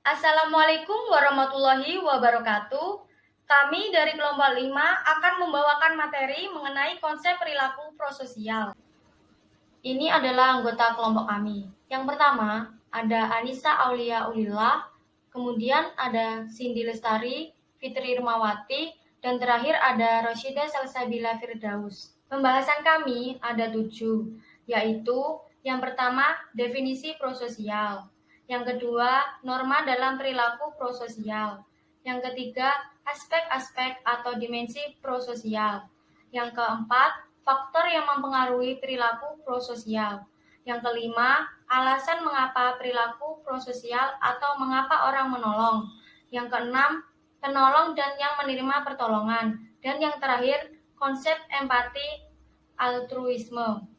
Assalamualaikum warahmatullahi wabarakatuh. Kami dari kelompok 5 akan membawakan materi mengenai konsep perilaku prososial. Ini adalah anggota kelompok kami. Yang pertama, ada Anissa Aulia Ulillah, kemudian ada Cindy Lestari, Fitri Rumawati, dan terakhir ada Rosyida Salsabila Firdaus. Pembahasan kami ada 7, yaitu yang pertama, definisi prososial. Yang kedua, norma dalam perilaku prososial. Yang ketiga, aspek-aspek atau dimensi prososial. Yang keempat, faktor yang mempengaruhi perilaku prososial. Yang kelima, alasan mengapa perilaku prososial atau mengapa orang menolong. Yang keenam, penolong dan yang menerima pertolongan. Dan yang terakhir, konsep empati altruisme.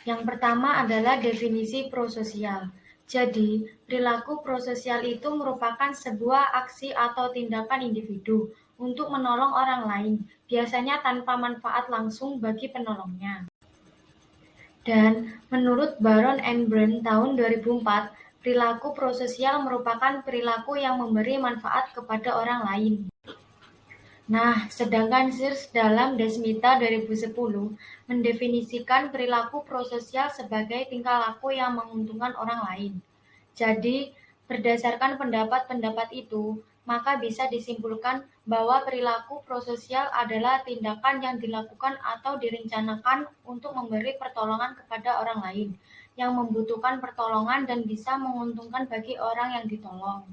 Yang pertama adalah definisi prososial. Jadi, perilaku prososial itu merupakan sebuah aksi atau tindakan individu untuk menolong orang lain, biasanya tanpa manfaat langsung bagi penolongnya. Dan menurut Baron and Brun tahun 2004, perilaku prososial merupakan perilaku yang memberi manfaat kepada orang lain. Nah, sedangkan Sears dalam Desmita 2010 mendefinisikan perilaku prososial sebagai tingkah laku yang menguntungkan orang lain. Jadi, berdasarkan pendapat-pendapat itu, maka bisa disimpulkan bahwa perilaku prososial adalah tindakan yang dilakukan atau direncanakan untuk memberi pertolongan kepada orang lain yang membutuhkan pertolongan dan bisa menguntungkan bagi orang yang ditolong.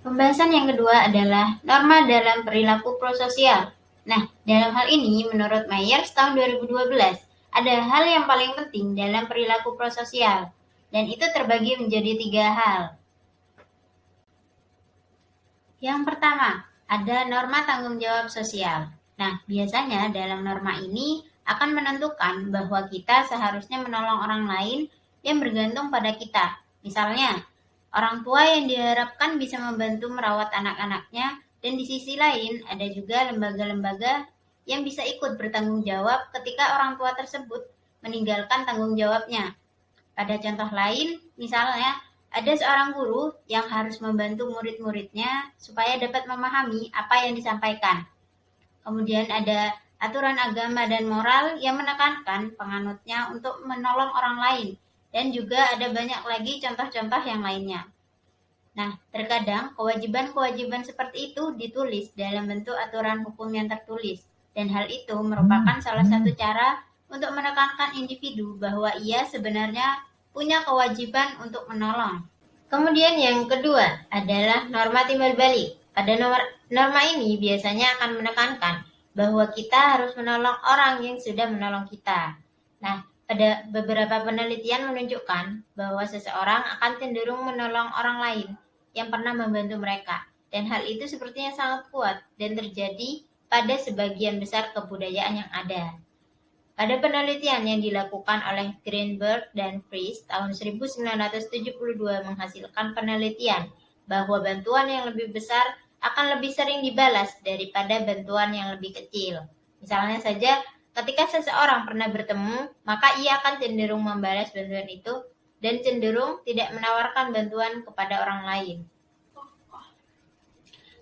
Pembahasan yang kedua adalah norma dalam perilaku prososial. Nah, dalam hal ini menurut Myers tahun 2012, ada hal yang paling penting dalam perilaku prososial, dan itu terbagi menjadi 3 hal. Yang pertama, ada norma tanggung jawab sosial. Nah, biasanya dalam norma ini akan menentukan bahwa kita seharusnya menolong orang lain yang bergantung pada kita. Misalnya, orang tua yang diharapkan bisa membantu merawat anak-anaknya, dan di sisi lain ada juga lembaga-lembaga yang bisa ikut bertanggung jawab ketika orang tua tersebut meninggalkan tanggung jawabnya. Pada contoh lain, misalnya ada seorang guru yang harus membantu murid-muridnya supaya dapat memahami apa yang disampaikan. Kemudian ada aturan agama dan moral yang menekankan penganutnya untuk menolong orang lain. Dan juga ada banyak lagi contoh-contoh yang lainnya. Nah, terkadang kewajiban-kewajiban seperti itu ditulis dalam bentuk aturan hukum yang tertulis. Dan hal itu merupakan salah satu cara untuk menekankan individu bahwa ia sebenarnya punya kewajiban untuk menolong. Kemudian yang kedua adalah norma timbal balik. Pada norma ini biasanya akan menekankan bahwa kita harus menolong orang yang sudah menolong kita. Nah, ada beberapa penelitian menunjukkan bahwa seseorang akan cenderung menolong orang lain yang pernah membantu mereka. Dan hal itu sepertinya sangat kuat dan terjadi pada sebagian besar kebudayaan yang ada. Pada penelitian yang dilakukan oleh Greenberg dan Fries tahun 1972 menghasilkan penelitian bahwa bantuan yang lebih besar akan lebih sering dibalas daripada bantuan yang lebih kecil. Misalnya saja, ketika seseorang pernah bertemu, maka ia akan cenderung membalas bantuan itu dan cenderung tidak menawarkan bantuan kepada orang lain.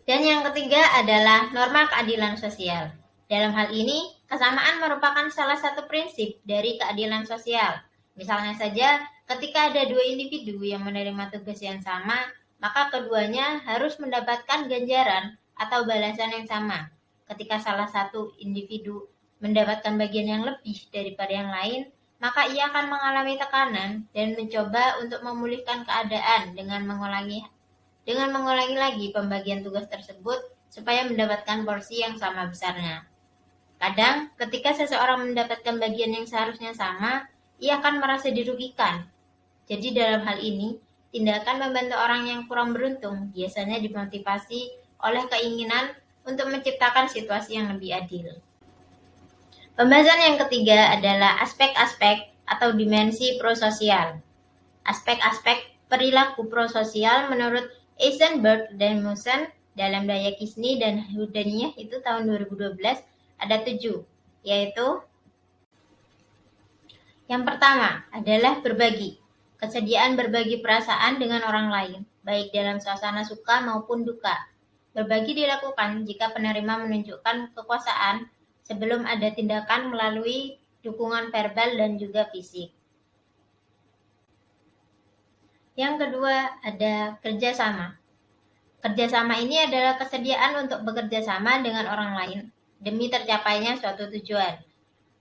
Dan yang ketiga adalah norma keadilan sosial. Dalam hal ini, kesamaan merupakan salah satu prinsip dari keadilan sosial. Misalnya saja, ketika ada 2 individu yang menerima tugas yang sama, maka keduanya harus mendapatkan ganjaran atau balasan yang sama. Ketika salah satu individu mendapatkan bagian yang lebih daripada yang lain, maka ia akan mengalami tekanan dan mencoba untuk memulihkan keadaan dengan mengulangi lagi pembagian tugas tersebut supaya mendapatkan porsi yang sama besarnya. Kadang, ketika seseorang mendapatkan bagian yang seharusnya sama, ia akan merasa dirugikan. Jadi dalam hal ini, tindakan membantu orang yang kurang beruntung biasanya dimotivasi oleh keinginan untuk menciptakan situasi yang lebih adil. Pembahasan yang ketiga adalah aspek-aspek atau dimensi prososial. Aspek-aspek perilaku prososial menurut Eisenberg dan Musen dalam Daya Kisni dan Hudaniyah itu tahun 2012 ada 7, yaitu yang pertama adalah berbagi. Kesediaan berbagi perasaan dengan orang lain, baik dalam suasana suka maupun duka. Berbagi dilakukan jika penerima menunjukkan kekuasaan sebelum ada tindakan melalui dukungan verbal dan juga fisik. Yang kedua, ada kerjasama. Kerjasama ini adalah kesediaan untuk bekerja sama dengan orang lain demi tercapainya suatu tujuan.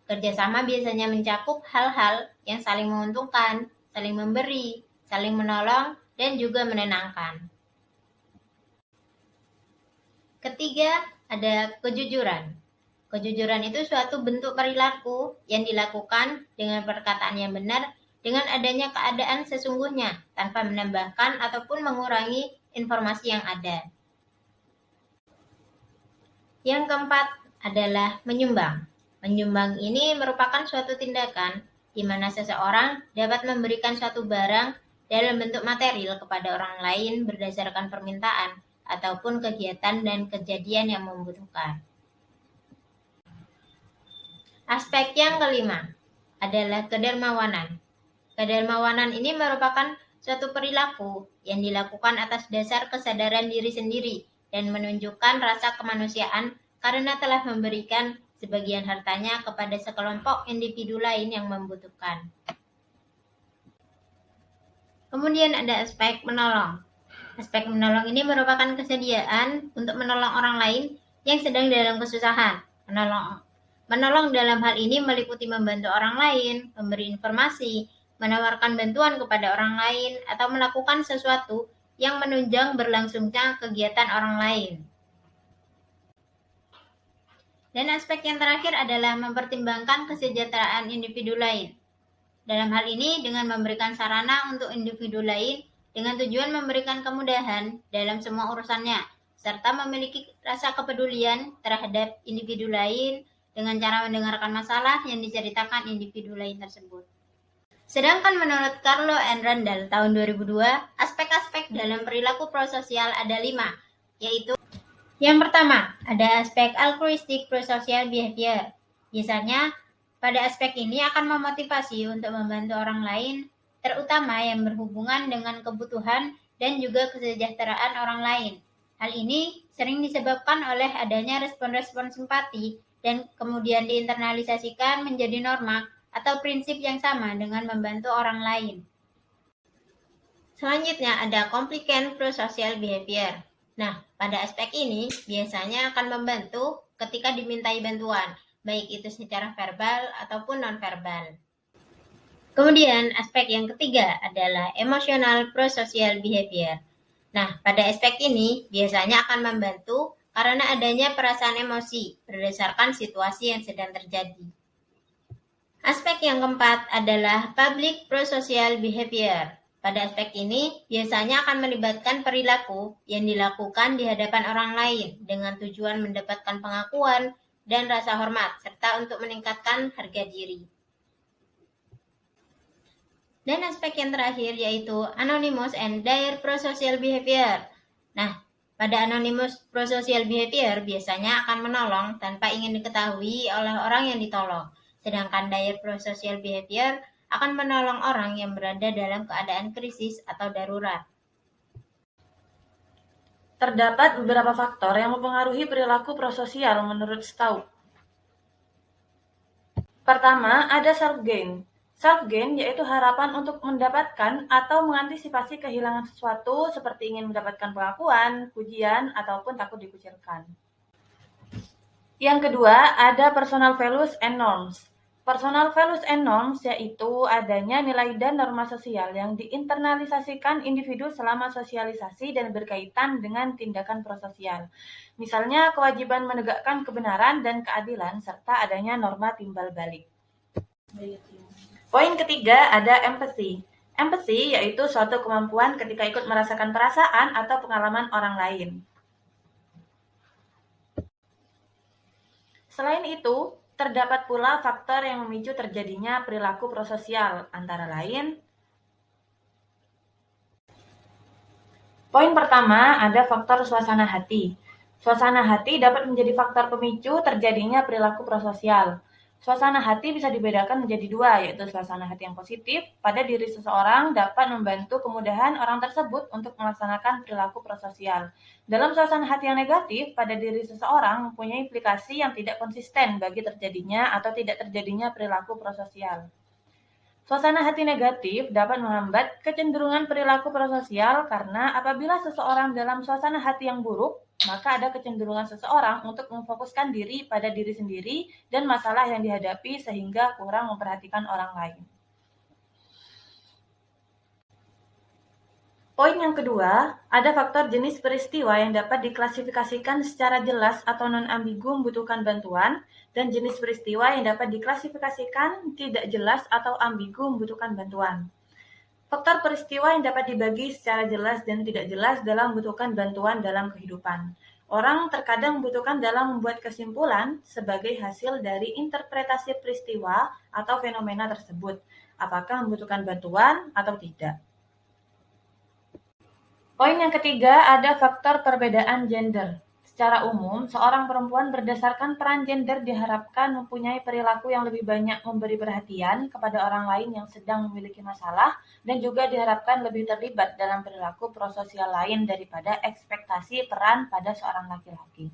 Kerjasama biasanya mencakup hal-hal yang saling menguntungkan, saling memberi, saling menolong, dan juga menenangkan. Ketiga, ada kejujuran. Kejujuran itu suatu bentuk perilaku yang dilakukan dengan perkataan yang benar dengan adanya keadaan sesungguhnya tanpa menambahkan ataupun mengurangi informasi yang ada. Yang keempat adalah menyumbang. Menyumbang ini merupakan suatu tindakan di mana seseorang dapat memberikan suatu barang dalam bentuk material kepada orang lain berdasarkan permintaan ataupun kegiatan dan kejadian yang membutuhkan. Aspek yang kelima adalah kedermawanan. Kedermawanan ini merupakan suatu perilaku yang dilakukan atas dasar kesadaran diri sendiri dan menunjukkan rasa kemanusiaan karena telah memberikan sebagian hartanya kepada sekelompok individu lain yang membutuhkan. Kemudian ada aspek menolong. Aspek menolong ini merupakan kesediaan untuk menolong orang lain yang sedang dalam kesusahan. Menolong dalam hal ini meliputi membantu orang lain, memberi informasi, menawarkan bantuan kepada orang lain, atau melakukan sesuatu yang menunjang berlangsungnya kegiatan orang lain. Dan aspek yang terakhir adalah mempertimbangkan kesejahteraan individu lain. Dalam hal ini dengan memberikan sarana untuk individu lain dengan tujuan memberikan kemudahan dalam semua urusannya, serta memiliki rasa kepedulian terhadap individu lain dengan cara mendengarkan masalah yang diceritakan individu lain tersebut. Sedangkan menurut Carlo and Randall tahun 2002, aspek-aspek dalam perilaku prososial ada 5, yaitu yang pertama, ada aspek altruistic prosocial behavior. Biasanya, pada aspek ini akan memotivasi untuk membantu orang lain, terutama yang berhubungan dengan kebutuhan dan juga kesejahteraan orang lain. Hal ini sering disebabkan oleh adanya respon-respon simpati dan kemudian diinternalisasikan menjadi norma atau prinsip yang sama dengan membantu orang lain. Selanjutnya ada complicant prosocial behavior. Nah, pada aspek ini biasanya akan membantu ketika dimintai bantuan, baik itu secara verbal ataupun non-verbal. Kemudian aspek yang ketiga adalah emotional prosocial behavior. Nah, pada aspek ini biasanya akan membantu karena adanya perasaan emosi berdasarkan situasi yang sedang terjadi. Aspek yang keempat adalah public prosocial behavior. Pada aspek ini, biasanya akan melibatkan perilaku yang dilakukan di hadapan orang lain dengan tujuan mendapatkan pengakuan dan rasa hormat, serta untuk meningkatkan harga diri. Dan aspek yang terakhir yaitu anonymous and dire prosocial behavior. Nah, pada anonymous prosocial behavior biasanya akan menolong tanpa ingin diketahui oleh orang yang ditolong. Sedangkan dire prosocial behavior akan menolong orang yang berada dalam keadaan krisis atau darurat. Terdapat beberapa faktor yang mempengaruhi perilaku prososial menurut Staub. Pertama, ada self-gain. Self-gain yaitu harapan untuk mendapatkan atau mengantisipasi kehilangan sesuatu seperti ingin mendapatkan pengakuan, pujian, ataupun takut dikucilkan. Yang kedua, ada personal values and norms. Personal values and norms yaitu adanya nilai dan norma sosial yang diinternalisasikan individu selama sosialisasi dan berkaitan dengan tindakan prososial. Misalnya kewajiban menegakkan kebenaran dan keadilan serta adanya norma timbal balik. Poin ketiga ada empathy. Empathy yaitu suatu kemampuan ketika ikut merasakan perasaan atau pengalaman orang lain. Selain itu, terdapat pula faktor yang memicu terjadinya perilaku prososial, antara lain poin pertama ada faktor suasana hati. Suasana hati dapat menjadi faktor pemicu terjadinya perilaku prososial. Suasana hati bisa dibedakan menjadi dua, yaitu suasana hati yang positif pada diri seseorang dapat membantu kemudahan orang tersebut untuk melaksanakan perilaku prososial. Dalam suasana hati yang negatif pada diri seseorang mempunyai implikasi yang tidak konsisten bagi terjadinya atau tidak terjadinya perilaku prososial. Suasana hati negatif dapat menghambat kecenderungan perilaku prososial karena apabila seseorang dalam suasana hati yang buruk, maka ada kecenderungan seseorang untuk memfokuskan diri pada diri sendiri dan masalah yang dihadapi sehingga kurang memperhatikan orang lain. Poin yang kedua, ada faktor jenis peristiwa yang dapat diklasifikasikan secara jelas atau non-ambigu membutuhkan bantuan, dan jenis peristiwa yang dapat diklasifikasikan tidak jelas atau ambigu membutuhkan bantuan. Faktor peristiwa yang dapat dibagi secara jelas dan tidak jelas dalam membutuhkan bantuan dalam kehidupan. Orang terkadang membutuhkan dalam membuat kesimpulan sebagai hasil dari interpretasi peristiwa atau fenomena tersebut, apakah membutuhkan bantuan atau tidak. Poin yang ketiga, ada faktor perbedaan gender. Secara umum, seorang perempuan berdasarkan peran gender diharapkan mempunyai perilaku yang lebih banyak memberi perhatian kepada orang lain yang sedang memiliki masalah dan juga diharapkan lebih terlibat dalam perilaku prososial lain daripada ekspektasi peran pada seorang laki-laki.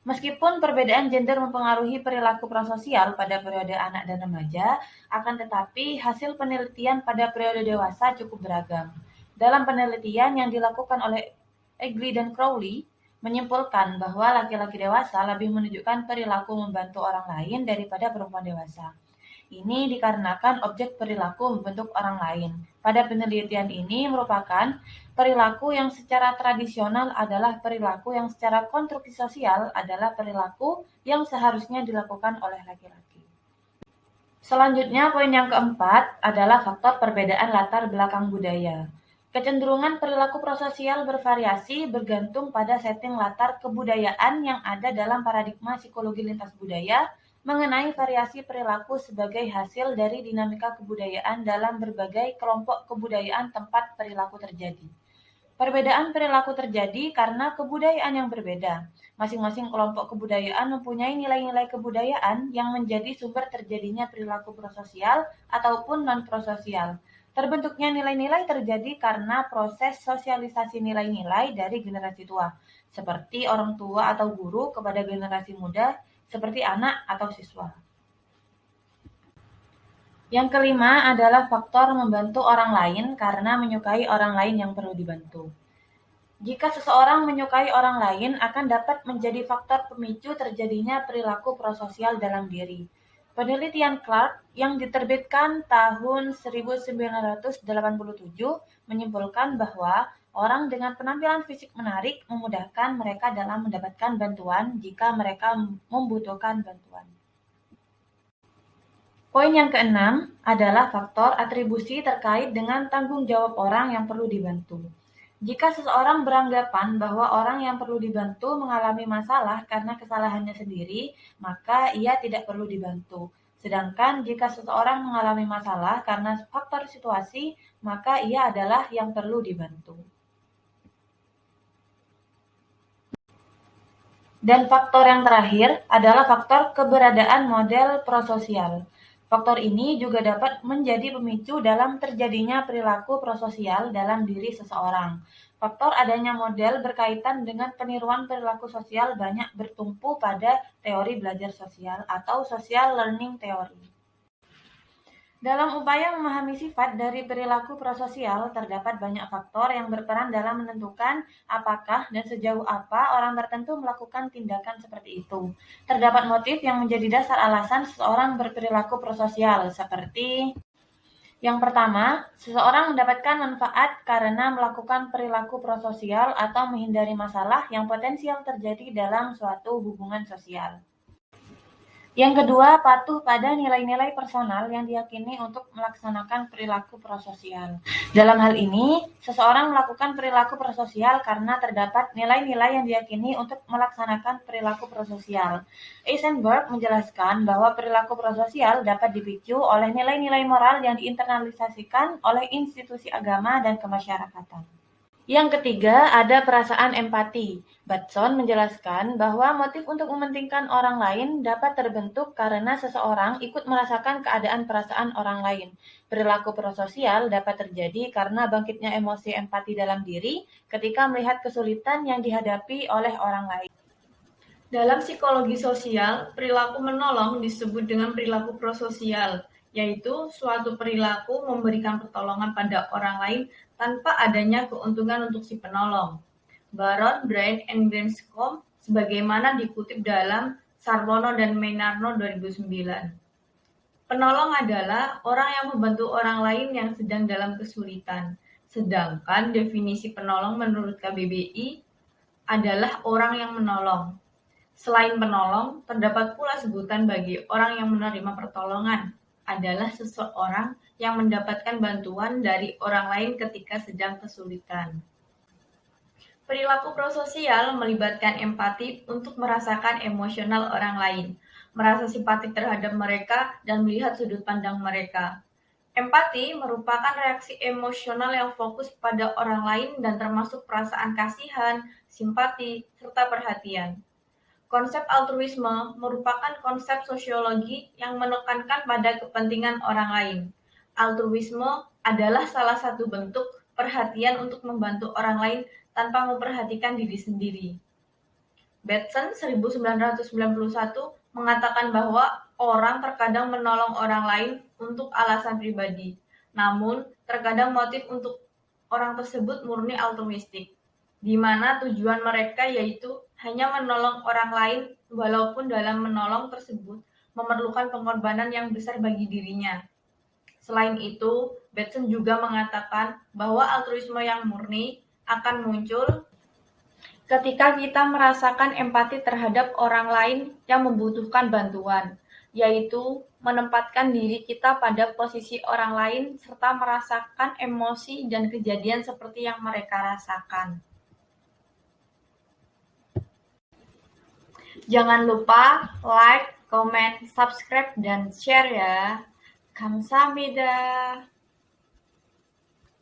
Meskipun perbedaan gender mempengaruhi perilaku prososial pada periode anak dan remaja, akan tetapi hasil penelitian pada periode dewasa cukup beragam. Dalam penelitian yang dilakukan oleh Egli dan Crowley, menyimpulkan bahwa laki-laki dewasa lebih menunjukkan perilaku membantu orang lain daripada perempuan dewasa. Ini dikarenakan objek perilaku membentuk orang lain. Pada penelitian ini merupakan perilaku yang secara tradisional adalah perilaku yang secara konstruksi sosial adalah perilaku yang seharusnya dilakukan oleh laki-laki. Selanjutnya, poin yang keempat adalah faktor perbedaan latar belakang budaya. Kecenderungan perilaku prososial bervariasi bergantung pada setting latar kebudayaan yang ada dalam paradigma psikologi lintas budaya mengenai variasi perilaku sebagai hasil dari dinamika kebudayaan dalam berbagai kelompok kebudayaan tempat perilaku terjadi. Perbedaan perilaku terjadi karena kebudayaan yang berbeda. Masing-masing kelompok kebudayaan mempunyai nilai-nilai kebudayaan yang menjadi sumber terjadinya perilaku prososial ataupun non-prososial. Terbentuknya nilai-nilai terjadi karena proses sosialisasi nilai-nilai dari generasi tua, seperti orang tua atau guru kepada generasi muda, seperti anak atau siswa. Yang kelima adalah faktor membantu orang lain karena menyukai orang lain yang perlu dibantu. Jika seseorang menyukai orang lain akan dapat menjadi faktor pemicu terjadinya perilaku prososial dalam diri. Penelitian Clark yang diterbitkan tahun 1987 menyimpulkan bahwa orang dengan penampilan fisik menarik memudahkan mereka dalam mendapatkan bantuan jika mereka membutuhkan bantuan. Poin yang keenam adalah faktor atribusi terkait dengan tanggung jawab orang yang perlu dibantu. Jika seseorang beranggapan bahwa orang yang perlu dibantu mengalami masalah karena kesalahannya sendiri, maka ia tidak perlu dibantu. Sedangkan jika seseorang mengalami masalah karena faktor situasi, maka ia adalah yang perlu dibantu. Dan faktor yang terakhir adalah faktor keberadaan model prososial. Faktor ini juga dapat menjadi pemicu dalam terjadinya perilaku prososial dalam diri seseorang. Faktor adanya model berkaitan dengan peniruan perilaku sosial banyak bertumpu pada teori belajar sosial atau social learning theory. Dalam upaya memahami sifat dari perilaku prososial, terdapat banyak faktor yang berperan dalam menentukan apakah dan sejauh apa orang tertentu melakukan tindakan seperti itu. Terdapat motif yang menjadi dasar alasan seseorang berperilaku prososial, seperti yang pertama, seseorang mendapatkan manfaat karena melakukan perilaku prososial atau menghindari masalah yang potensial terjadi dalam suatu hubungan sosial. Yang kedua, patuh pada nilai-nilai personal yang diyakini untuk melaksanakan perilaku prososial. Dalam hal ini, seseorang melakukan perilaku prososial karena terdapat nilai-nilai yang diyakini untuk melaksanakan perilaku prososial. Eisenberg menjelaskan bahwa perilaku prososial dapat dipicu oleh nilai-nilai moral yang diinternalisasikan oleh institusi agama dan kemasyarakatan. Yang ketiga, ada perasaan empati. Batson menjelaskan bahwa motif untuk mementingkan orang lain dapat terbentuk karena seseorang ikut merasakan keadaan perasaan orang lain. Perilaku prososial dapat terjadi karena bangkitnya emosi empati dalam diri ketika melihat kesulitan yang dihadapi oleh orang lain. Dalam psikologi sosial, perilaku menolong disebut dengan perilaku prososial, yaitu suatu perilaku memberikan pertolongan pada orang lain tanpa adanya keuntungan untuk si penolong. Baron, Brain, and Branscombe, sebagaimana dikutip dalam Sarwono dan Mainarno 2009. Penolong adalah orang yang membantu orang lain yang sedang dalam kesulitan. Sedangkan definisi penolong menurut KBBI adalah orang yang menolong. Selain penolong, terdapat pula sebutan bagi orang yang menerima pertolongan, adalah seseorang yang mendapatkan bantuan dari orang lain ketika sedang kesulitan. Perilaku prososial melibatkan empati untuk merasakan emosional orang lain, merasa simpati terhadap mereka, dan melihat sudut pandang mereka. Empati merupakan reaksi emosional yang fokus pada orang lain dan termasuk perasaan kasihan, simpati, serta perhatian. Konsep altruisme merupakan konsep sosiologi yang menekankan pada kepentingan orang lain. Altruisme adalah salah satu bentuk perhatian untuk membantu orang lain tanpa memperhatikan diri sendiri. Batson 1991 mengatakan bahwa orang terkadang menolong orang lain untuk alasan pribadi, namun terkadang motif untuk orang tersebut murni altruistik, di mana tujuan mereka yaitu hanya menolong orang lain walaupun dalam menolong tersebut memerlukan pengorbanan yang besar bagi dirinya. Selain itu, Batson juga mengatakan bahwa altruisme yang murni akan muncul ketika kita merasakan empati terhadap orang lain yang membutuhkan bantuan, yaitu menempatkan diri kita pada posisi orang lain serta merasakan emosi dan kejadian seperti yang mereka rasakan. Jangan lupa like, comment, subscribe, dan share ya. Kamsahamnida.